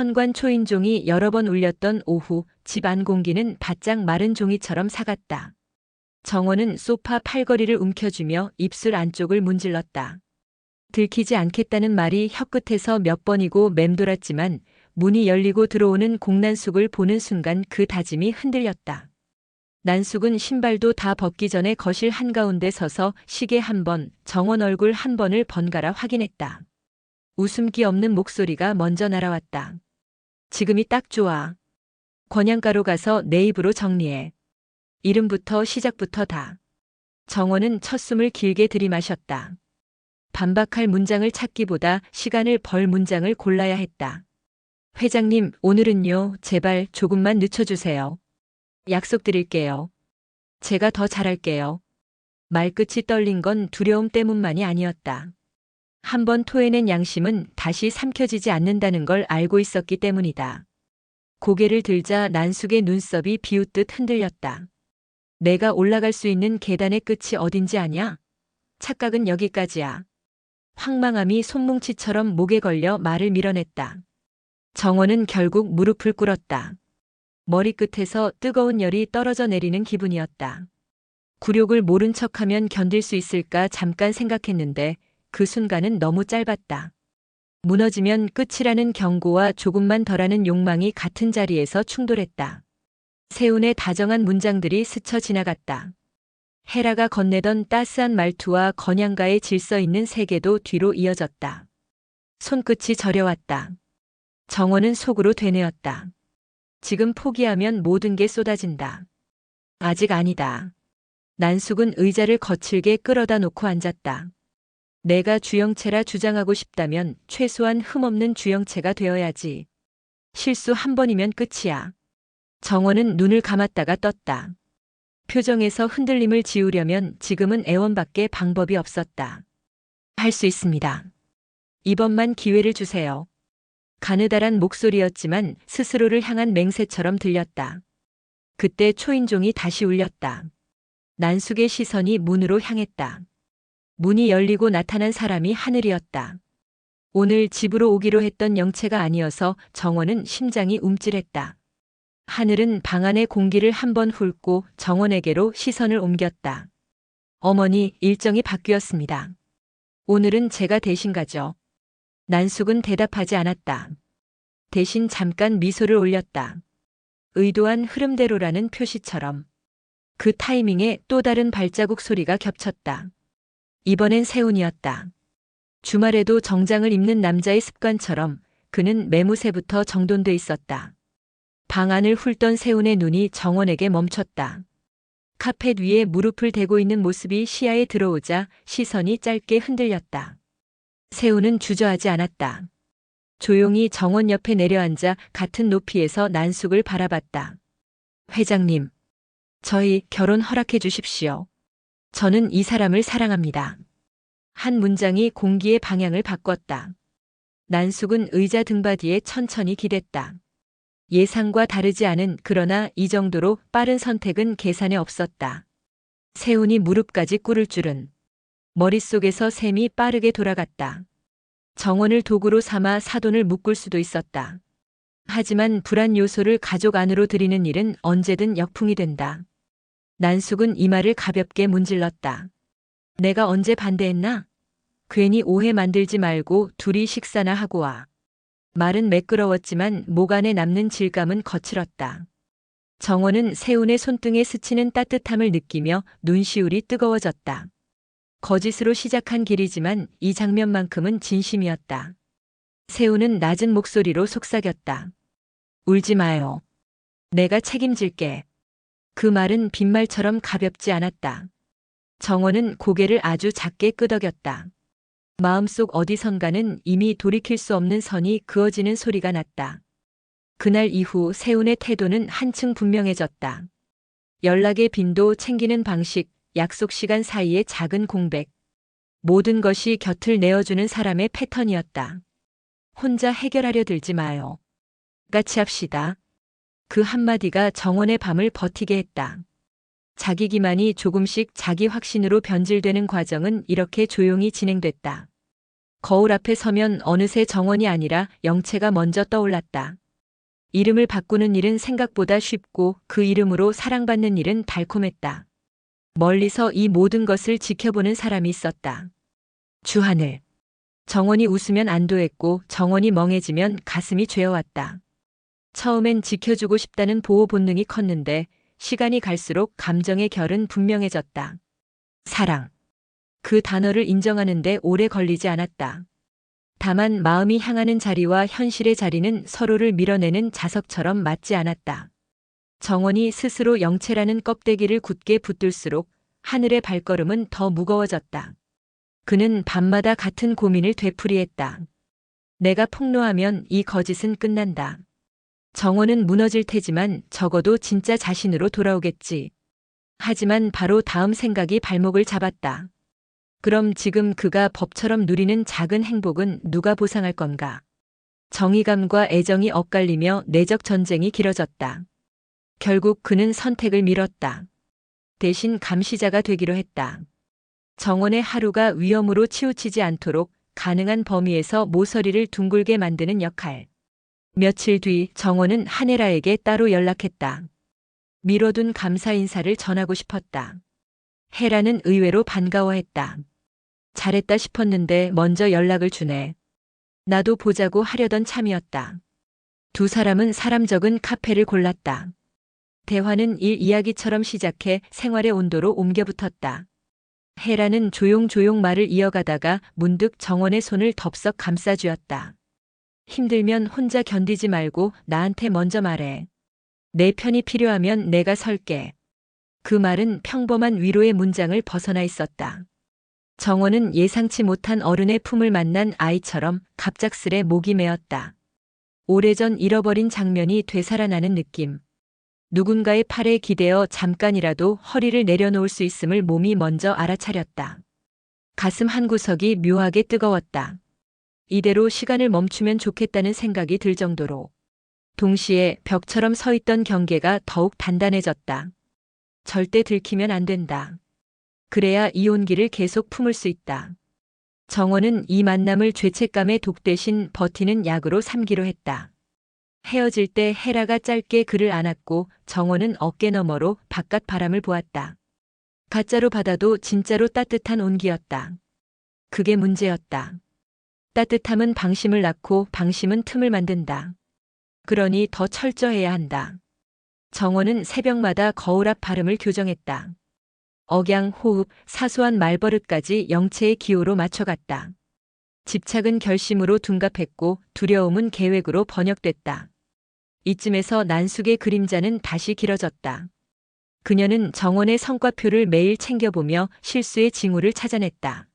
현관 초인종이 여러 번 울렸던 오후, 집 안 공기는 바짝 마른 종이처럼 사갔다. 정원은 소파 팔걸이를 움켜쥐며 입술 안쪽을 문질렀다. 들키지 않겠다는 말이 혀끝에서 몇 번이고 맴돌았지만 문이 열리고 들어오는 공난숙을 보는 순간 그 다짐이 흔들렸다. 난숙은 신발도 다 벗기 전에 거실 한가운데 서서 시계 한 번, 정원 얼굴 한 번을 번갈아 확인했다. 웃음기 없는 목소리가 먼저 날아왔다. 지금이 딱 좋아. 권양가로 가서 내 입으로 정리해. 이름부터 시작부터 다. 정원은 첫숨을 길게 들이마셨다. 반박할 문장을 찾기보다 시간을 벌 문장을 골라야 했다. 회장님, 오늘은요, 제발 조금만 늦춰주세요. 약속드릴게요. 제가 더 잘할게요. 말끝이 떨린 건 두려움 때문만이 아니었다. 한번 토해낸 양심은 다시 삼켜지지 않는다는 걸 알고 있었기 때문이다. 고개를 들자 난숙의 눈썹이 비웃듯 흔들렸다. 내가 올라갈 수 있는 계단의 끝이 어딘지 아냐? 착각은 여기까지야. 황망함이 손뭉치처럼 목에 걸려 말을 밀어냈다. 정원은 결국 무릎을 꿇었다. 머리끝에서 뜨거운 열이 떨어져 내리는 기분이었다. 굴욕을 모른 척하면 견딜 수 있을까 잠깐 생각했는데 그 순간은 너무 짧았다. 무너지면 끝이라는 경고와 조금만 덜하는 욕망이 같은 자리에서 충돌했다. 세운의 다정한 문장들이 스쳐 지나갔다. 헤라가 건네던 따스한 말투와 건양가의 질서 있는 세계도 뒤로 이어졌다. 손끝이 저려왔다. 정원은 속으로 되뇌었다. 지금 포기하면 모든 게 쏟아진다. 아직 아니다. 난숙은 의자를 거칠게 끌어다 놓고 앉았다. 내가 주영채라 주장하고 싶다면 최소한 흠없는 주영채가 되어야지. 실수 한 번이면 끝이야. 정원은 눈을 감았다가 떴다. 표정에서 흔들림을 지우려면 지금은 애원밖에 방법이 없었다. 할 수 있습니다. 이번만 기회를 주세요. 가느다란 목소리였지만 스스로를 향한 맹세처럼 들렸다. 그때 초인종이 다시 울렸다. 난숙의 시선이 문으로 향했다. 문이 열리고 나타난 사람이 하늘이었다. 오늘 집으로 오기로 했던 영채가 아니어서 정원은 심장이 움찔했다. 하늘은 방 안의 공기를 한번 훑고 정원에게로 시선을 옮겼다. 어머니, 일정이 바뀌었습니다. 오늘은 제가 대신 가죠. 난숙은 대답하지 않았다. 대신 잠깐 미소를 올렸다. 의도한 흐름대로라는 표시처럼. 그 타이밍에 또 다른 발자국 소리가 겹쳤다. 이번엔 세운이었다. 주말에도 정장을 입는 남자의 습관처럼 그는 매무새부터 정돈돼 있었다. 방 안을 훑던 세운의 눈이 정원에게 멈췄다. 카펫 위에 무릎을 대고 있는 모습이 시야에 들어오자 시선이 짧게 흔들렸다. 세운은 주저하지 않았다. 조용히 정원 옆에 내려앉아 같은 높이에서 난숙을 바라봤다. 회장님, 저희 결혼 허락해 주십시오. 저는 이 사람을 사랑합니다. 한 문장이 공기의 방향을 바꿨다. 난숙은 의자 등받이에 천천히 기댔다. 예상과 다르지 않은 그러나 이 정도로 빠른 선택은 계산에 없었다. 세운이 무릎까지 꿇을 줄은. 머릿속에서 셈이 빠르게 돌아갔다. 정원을 도구로 삼아 사돈을 묶을 수도 있었다. 하지만 불안 요소를 가족 안으로 들이는 일은 언제든 역풍이 된다. 난숙은 이마를 가볍게 문질렀다. 내가 언제 반대했나? 괜히 오해 만들지 말고 둘이 식사나 하고 와. 말은 매끄러웠지만 목 안에 남는 질감은 거칠었다. 정원은 세운의 손등에 스치는 따뜻함을 느끼며 눈시울이 뜨거워졌다. 거짓으로 시작한 길이지만 이 장면만큼은 진심이었다. 세운은 낮은 목소리로 속삭였다. 울지 마요. 내가 책임질게. 그 말은 빈말처럼 가볍지 않았다. 정원은 고개를 아주 작게 끄덕였다. 마음속 어디선가는 이미 돌이킬 수 없는 선이 그어지는 소리가 났다. 그날 이후 세운의 태도는 한층 분명해졌다. 연락의 빈도, 챙기는 방식, 약속 시간 사이의 작은 공백. 모든 것이 곁을 내어주는 사람의 패턴이었다. 혼자 해결하려 들지 마요. 같이 합시다. 그 한마디가 정원의 밤을 버티게 했다. 자기 기만이 조금씩 자기 확신으로 변질되는 과정은 이렇게 조용히 진행됐다. 거울 앞에 서면 어느새 정원이 아니라 영채가 먼저 떠올랐다. 이름을 바꾸는 일은 생각보다 쉽고 그 이름으로 사랑받는 일은 달콤했다. 멀리서 이 모든 것을 지켜보는 사람이 있었다. 주하늘. 정원이 웃으면 안도했고 정원이 멍해지면 가슴이 죄어왔다. 처음엔 지켜주고 싶다는 보호 본능이 컸는데 시간이 갈수록 감정의 결은 분명해졌다. 사랑. 그 단어를 인정하는데 오래 걸리지 않았다. 다만 마음이 향하는 자리와 현실의 자리는 서로를 밀어내는 자석처럼 맞지 않았다. 정원이 스스로 영채라는 껍데기를 굳게 붙들수록 하늘의 발걸음은 더 무거워졌다. 그는 밤마다 같은 고민을 되풀이했다. 내가 폭로하면 이 거짓은 끝난다. 정원은 무너질 테지만 적어도 진짜 자신으로 돌아오겠지. 하지만 바로 다음 생각이 발목을 잡았다. 그럼 지금 그가 법처럼 누리는 작은 행복은 누가 보상할 건가? 정의감과 애정이 엇갈리며 내적 전쟁이 길어졌다. 결국 그는 선택을 미뤘다. 대신 감시자가 되기로 했다. 정원의 하루가 위험으로 치우치지 않도록 가능한 범위에서 모서리를 둥글게 만드는 역할. 며칠 뒤 정원은 한혜라에게 따로 연락했다. 미뤄둔 감사 인사를 전하고 싶었다. 혜라는 의외로 반가워했다. 잘했다 싶었는데 먼저 연락을 주네. 나도 보자고 하려던 참이었다. 두 사람은 사람 적은 카페를 골랐다. 대화는 일 이야기처럼 시작해 생활의 온도로 옮겨붙었다. 혜라는 조용조용 말을 이어가다가 문득 정원의 손을 덥석 감싸쥐었다. 힘들면 혼자 견디지 말고 나한테 먼저 말해. 내 편이 필요하면 내가 설게. 그 말은 평범한 위로의 문장을 벗어나 있었다. 정원은 예상치 못한 어른의 품을 만난 아이처럼 갑작스레 목이 메었다. 오래전 잃어버린 장면이 되살아나는 느낌. 누군가의 팔에 기대어 잠깐이라도 허리를 내려놓을 수 있음을 몸이 먼저 알아차렸다. 가슴 한구석이 묘하게 뜨거웠다. 이대로 시간을 멈추면 좋겠다는 생각이 들 정도로. 동시에 벽처럼 서 있던 경계가 더욱 단단해졌다. 절대 들키면 안 된다. 그래야 이 온기를 계속 품을 수 있다. 정원은 이 만남을 죄책감의 독 대신 버티는 약으로 삼기로 했다. 헤어질 때 혜라가 짧게 그를 안았고 정원은 어깨 너머로 바깥 바람을 보았다. 가짜로 받아도 진짜로 따뜻한 온기였다. 그게 문제였다. 따뜻함은 방심을 낳고 방심은 틈을 만든다. 그러니 더 철저해야 한다. 정원은 새벽마다 거울 앞 발음을 교정했다. 억양, 호흡, 사소한 말버릇까지 영체의 기호로 맞춰갔다. 집착은 결심으로 둔갑했고 두려움은 계획으로 번역됐다. 이쯤에서 난숙의 그림자는 다시 길어졌다. 그녀는 정원의 성과표를 매일 챙겨보며 실수의 징후를 찾아냈다.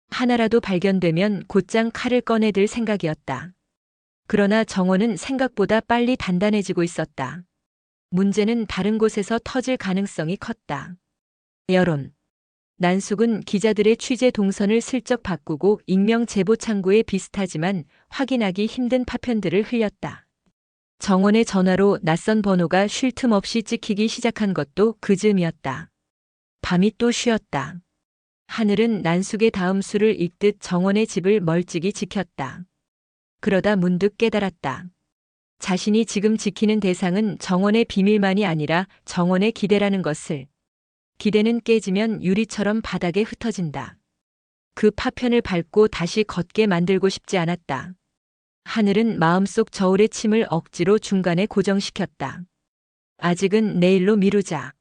하나라도 발견되면 곧장 칼을 꺼내들 생각이었다. 그러나 정원은 생각보다 빨리 단단해지고 있었다. 문제는 다른 곳에서 터질 가능성이 컸다. 여론. 난숙은 기자들의 취재 동선을 슬쩍 바꾸고 익명 제보 창구에 비슷하지만 확인하기 힘든 파편들을 흘렸다. 정원의 전화로 낯선 번호가 쉴 틈 없이 찍히기 시작한 것도 그 즈음이었다. 밤이 또 쉬었다. 하늘은 난숙의 다음 수를 읽듯 정원의 집을 멀찍이 지켰다. 그러다 문득 깨달았다. 자신이 지금 지키는 대상은 정원의 비밀만이 아니라 정원의 기대라는 것을. 기대는 깨지면 유리처럼 바닥에 흩어진다. 그 파편을 밟고 다시 걷게 만들고 싶지 않았다. 하늘은 마음속 저울의 침을 억지로 중간에 고정시켰다. 아직은 내일로 미루자.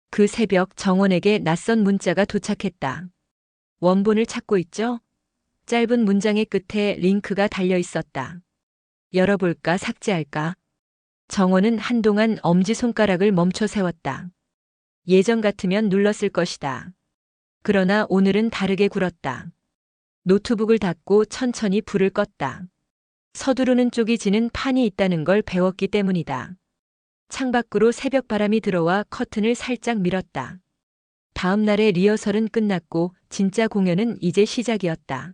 그 새벽 정원에게 낯선 문자가 도착했다. 원본을 찾고 있죠? 짧은 문장의 끝에 링크가 달려 있었다. 열어볼까 삭제할까? 정원은 한동안 엄지손가락을 멈춰 세웠다. 예전 같으면 눌렀을 것이다. 그러나 오늘은 다르게 굴었다. 노트북을 닫고 천천히 불을 껐다. 서두르는 쪽이 지는 판이 있다는 걸 배웠기 때문이다. 창밖으로 새벽 바람이 들어와 커튼을 살짝 밀었다. 다음 날의 리허설은 끝났고 진짜 공연은 이제 시작이었다.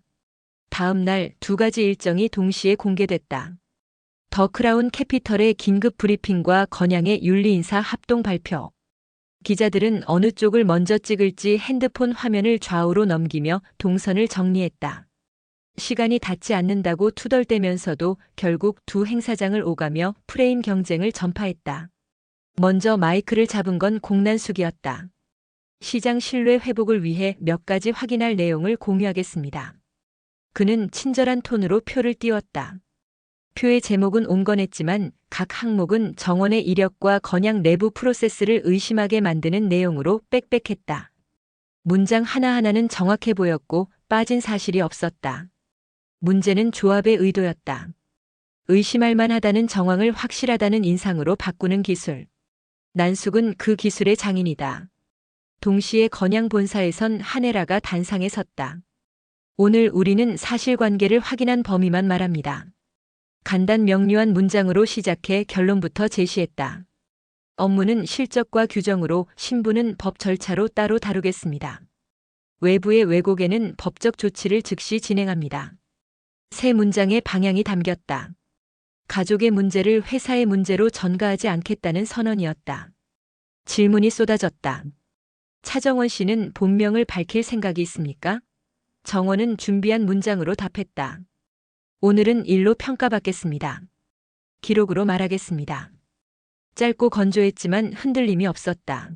다음 날 두 가지 일정이 동시에 공개됐다. 더 크라운 캐피털의 긴급 브리핑과 건양의 윤리인사 합동 발표. 기자들은 어느 쪽을 먼저 찍을지 핸드폰 화면을 좌우로 넘기며 동선을 정리했다. 시간이 닿지 않는다고 투덜대면서도 결국 두 행사장을 오가며 프레임 경쟁을 전파했다. 먼저 마이크를 잡은 건 공난숙이었다. 시장 신뢰 회복을 위해 몇 가지 확인할 내용을 공유하겠습니다. 그는 친절한 톤으로 표를 띄웠다. 표의 제목은 온건했지만 각 항목은 정원의 이력과 건양 내부 프로세스를 의심하게 만드는 내용으로 빽빽했다. 문장 하나하나는 정확해 보였고 빠진 사실이 없었다. 문제는 조합의 의도였다. 의심할 만하다는 정황을 확실하다는 인상으로 바꾸는 기술. 난숙은 그 기술의 장인이다. 동시에 건양 본사에선 한혜라가 단상에 섰다. 오늘 우리는 사실관계를 확인한 범위만 말합니다. 간단 명료한 문장으로 시작해 결론부터 제시했다. 업무는 실적과 규정으로, 신부는 법 절차로 따로 다루겠습니다. 외부의 왜곡에는 법적 조치를 즉시 진행합니다. 세 문장의 방향이 담겼다. 가족의 문제를 회사의 문제로 전가하지 않겠다는 선언이었다. 질문이 쏟아졌다. 차정원 씨는 본명을 밝힐 생각이 있습니까? 정원은 준비한 문장으로 답했다. 오늘은 일로 평가받겠습니다. 기록으로 말하겠습니다. 짧고 건조했지만 흔들림이 없었다.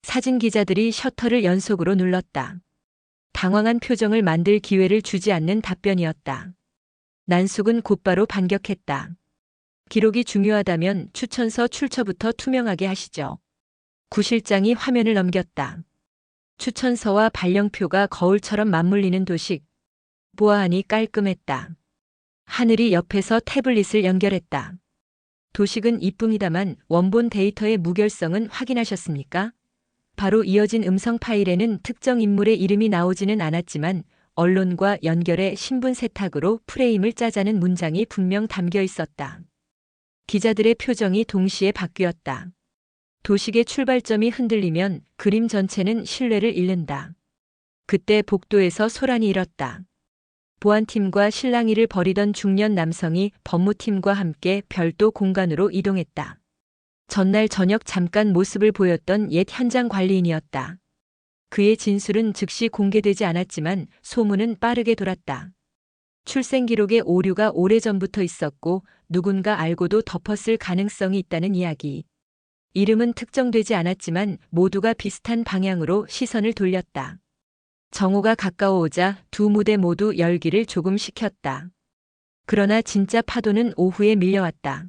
사진 기자들이 셔터를 연속으로 눌렀다. 당황한 표정을 만들 기회를 주지 않는 답변이었다. 난숙은 곧바로 반격했다. 기록이 중요하다면 추천서 출처부터 투명하게 하시죠. 구 실장이 화면을 넘겼다. 추천서와 발령표가 거울처럼 맞물리는 도식. 보아하니 깔끔했다. 하늘이 옆에서 태블릿을 연결했다. 도식은 이쁨이다만 원본 데이터의 무결성은 확인하셨습니까? 바로 이어진 음성 파일에는 특정 인물의 이름이 나오지는 않았지만 언론과 연결해 신분 세탁으로 프레임을 짜자는 문장이 분명 담겨 있었다. 기자들의 표정이 동시에 바뀌었다. 도식의 출발점이 흔들리면 그림 전체는 신뢰를 잃는다. 그때 복도에서 소란이 일었다. 보안팀과 실랑이를 벌이던 중년 남성이 법무팀과 함께 별도 공간으로 이동했다. 전날 저녁 잠깐 모습을 보였던 옛 현장 관리인이었다. 그의 진술은 즉시 공개되지 않았지만 소문은 빠르게 돌았다. 출생 기록에 오류가 오래전부터 있었고 누군가 알고도 덮었을 가능성이 있다는 이야기. 이름은 특정되지 않았지만 모두가 비슷한 방향으로 시선을 돌렸다. 정오가 가까워오자 두 무대 모두 열기를 조금 식혔다. 그러나 진짜 파도는 오후에 밀려왔다.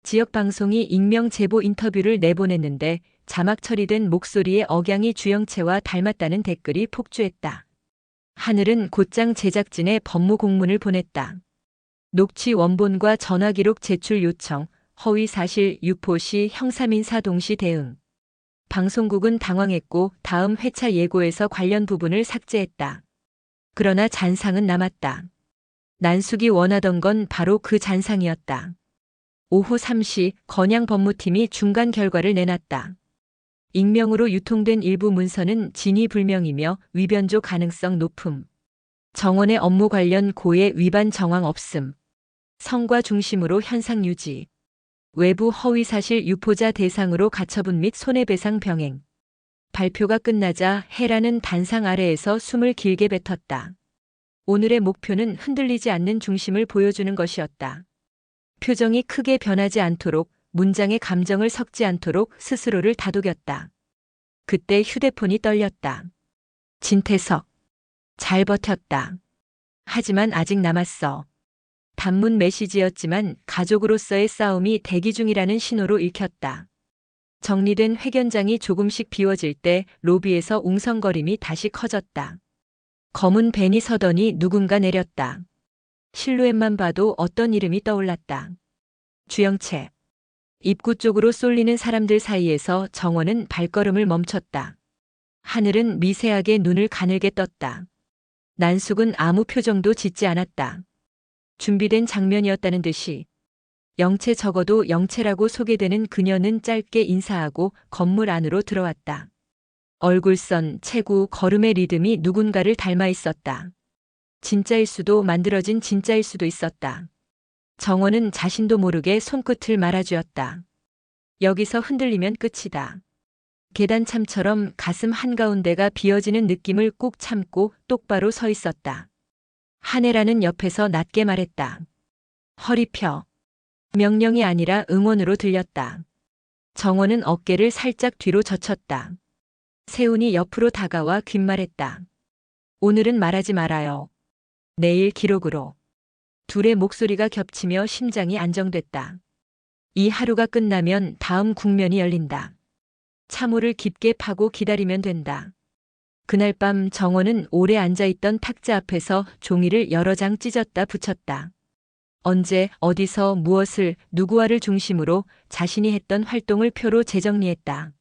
지역 방송이 익명 제보 인터뷰를 내보냈는데 자막 처리된 목소리의 억양이 주영채와 닮았다는 댓글이 폭주했다. 하늘은 곧장 제작진에 법무 공문을 보냈다. 녹취 원본과 전화기록 제출 요청, 허위 사실 유포 시 형사민사 동시 대응. 방송국은 당황했고 다음 회차 예고에서 관련 부분을 삭제했다. 그러나 잔상은 남았다. 난숙이 원하던 건 바로 그 잔상이었다. 오후 3시 건양 법무팀이 중간 결과를 내놨다. 익명으로 유통된 일부 문서는 진위불명이며 위변조 가능성 높음. 정원의 업무 관련 고의 위반 정황 없음. 성과 중심으로 현상 유지. 외부 허위사실 유포자 대상으로 가처분 및 손해배상 병행. 발표가 끝나자 해라는 단상 아래에서 숨을 길게 뱉었다. 오늘의 목표는 흔들리지 않는 중심을 보여주는 것이었다. 표정이 크게 변하지 않도록, 문장의 감정을 섞지 않도록 스스로를 다독였다. 그때 휴대폰이 떨렸다. 진태석. 잘 버텼다. 하지만 아직 남았어. 단문 메시지였지만 가족으로서의 싸움이 대기 중이라는 신호로 읽혔다. 정리된 회견장이 조금씩 비워질 때 로비에서 웅성거림이 다시 커졌다. 검은 벤이 서더니 누군가 내렸다. 실루엣만 봐도 어떤 이름이 떠올랐다. 주영채. 입구 쪽으로 쏠리는 사람들 사이에서 정원은 발걸음을 멈췄다. 하늘은 미세하게 눈을 가늘게 떴다. 난숙은 아무 표정도 짓지 않았다. 준비된 장면이었다는 듯이. 영채, 적어도 영채라고 소개되는 그녀는 짧게 인사하고 건물 안으로 들어왔다. 얼굴선, 체구, 걸음의 리듬이 누군가를 닮아 있었다. 진짜일 수도 만들어진 진짜일 수도 있었다. 정원은 자신도 모르게 손끝을 말아주었다. 여기서 흔들리면 끝이다. 계단참처럼 가슴 한가운데가 비어지는 느낌을 꾹 참고 똑바로 서 있었다. 한혜라는 옆에서 낮게 말했다. 허리 펴. 명령이 아니라 응원으로 들렸다. 정원은 어깨를 살짝 뒤로 젖혔다. 세훈이 옆으로 다가와 귓말했다. 오늘은 말하지 말아요. 내일 기록으로. 둘의 목소리가 겹치며 심장이 안정됐다. 이 하루가 끝나면 다음 국면이 열린다. 참호를 깊게 파고 기다리면 된다. 그날 밤 정원은 오래 앉아있던 탁자 앞에서 종이를 여러 장 찢었다 붙였다. 언제, 어디서, 무엇을, 누구와를 중심으로 자신이 했던 활동을 표로 재정리했다.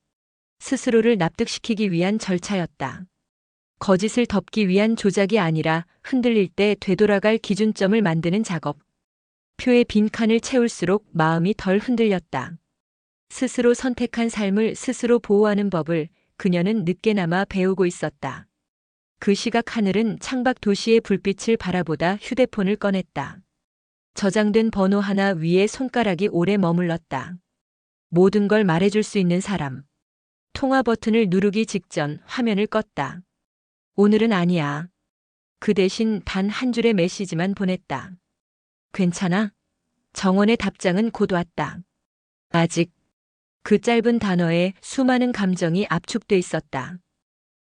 스스로를 납득시키기 위한 절차였다. 거짓을 덮기 위한 조작이 아니라 흔들릴 때 되돌아갈 기준점을 만드는 작업. 표의 빈칸을 채울수록 마음이 덜 흔들렸다. 스스로 선택한 삶을 스스로 보호하는 법을 그녀는 늦게나마 배우고 있었다. 그 시각 하늘은 창밖 도시의 불빛을 바라보다 휴대폰을 꺼냈다. 저장된 번호 하나 위에 손가락이 오래 머물렀다. 모든 걸 말해줄 수 있는 사람. 통화 버튼을 누르기 직전 화면을 껐다. 오늘은 아니야. 그 대신 단 한 줄의 메시지만 보냈다. 괜찮아? 정원의 답장은 곧 왔다. 아직. 그 짧은 단어에 수많은 감정이 압축돼 있었다.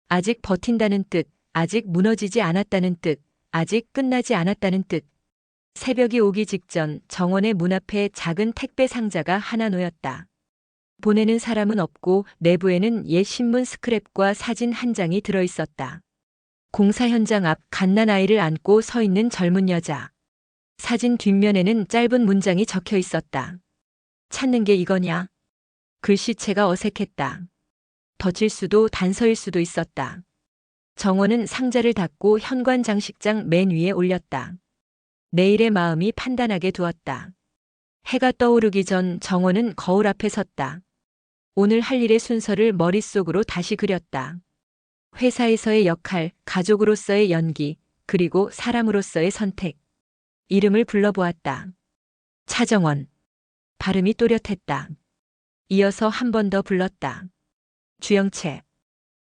아직 버틴다는 뜻, 아직 무너지지 않았다는 뜻, 아직 끝나지 않았다는 뜻. 새벽이 오기 직전 정원의 문 앞에 작은 택배 상자가 하나 놓였다. 보내는 사람은 없고 내부에는 옛 신문 스크랩과 사진 한 장이 들어있었다. 공사 현장 앞 갓난아이를 안고 서 있는 젊은 여자. 사진 뒷면에는 짧은 문장이 적혀 있었다. 찾는 게 이거냐? 글씨체가 어색했다. 덧일 수도 단서일 수도 있었다. 정원은 상자를 닫고 현관 장식장 맨 위에 올렸다. 내일의 마음이 판단하게 두었다. 해가 떠오르기 전 정원은 거울 앞에 섰다. 오늘 할 일의 순서를 머릿속으로 다시 그렸다. 회사에서의 역할, 가족으로서의 연기, 그리고 사람으로서의 선택. 이름을 불러보았다. 차정원. 발음이 또렷했다. 이어서 한 번 더 불렀다. 주영채.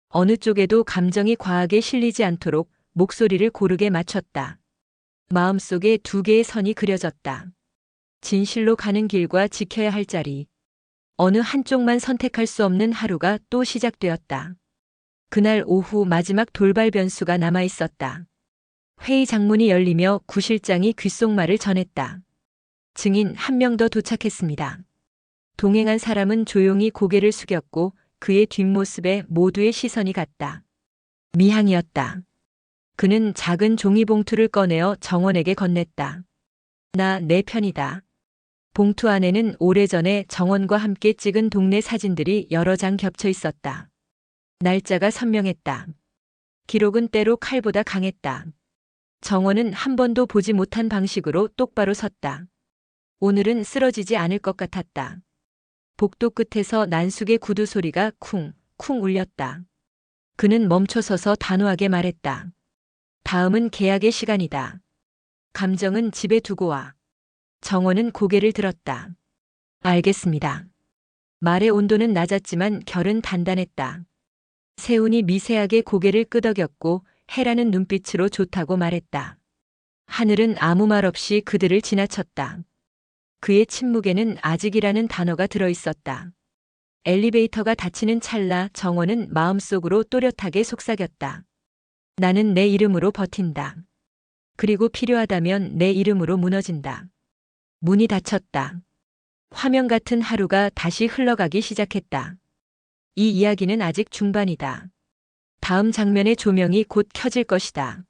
어느 쪽에도 감정이 과하게 실리지 않도록 목소리를 고르게 맞췄다. 마음속에 두 개의 선이 그려졌다. 진실로 가는 길과 지켜야 할 자리. 어느 한쪽만 선택할 수 없는 하루가 또 시작되었다. 그날 오후 마지막 돌발 변수가 남아 있었다. 회의 장문이 열리며 구실장이 귓속말을 전했다. 증인 한 명 더 도착했습니다. 동행한 사람은 조용히 고개를 숙였고 그의 뒷모습에 모두의 시선이 갔다. 미향이었다. 그는 작은 종이봉투를 꺼내어 정원에게 건넸다. 나 내 편이다. 봉투 안에는 오래전에 정원과 함께 찍은 동네 사진들이 여러 장 겹쳐 있었다. 날짜가 선명했다. 기록은 때로 칼보다 강했다. 정원은 한 번도 보지 못한 방식으로 똑바로 섰다. 오늘은 쓰러지지 않을 것 같았다. 복도 끝에서 난숙의 구두 소리가 쿵, 쿵 울렸다. 그는 멈춰서서 단호하게 말했다. 다음은 계약의 시간이다. 감정은 집에 두고 와. 정원은 고개를 들었다. 알겠습니다. 말의 온도는 낮았지만 결은 단단했다. 세훈이 미세하게 고개를 끄덕였고 해라는 눈빛으로 좋다고 말했다. 하늘은 아무 말 없이 그들을 지나쳤다. 그의 침묵에는 아직이라는 단어가 들어있었다. 엘리베이터가 닫히는 찰나 정원은 마음속으로 또렷하게 속삭였다. 나는 내 이름으로 버틴다. 그리고 필요하다면 내 이름으로 무너진다. 문이 닫혔다. 화면 같은 하루가 다시 흘러가기 시작했다. 이 이야기는 아직 중반이다. 다음 장면의 조명이 곧 켜질 것이다.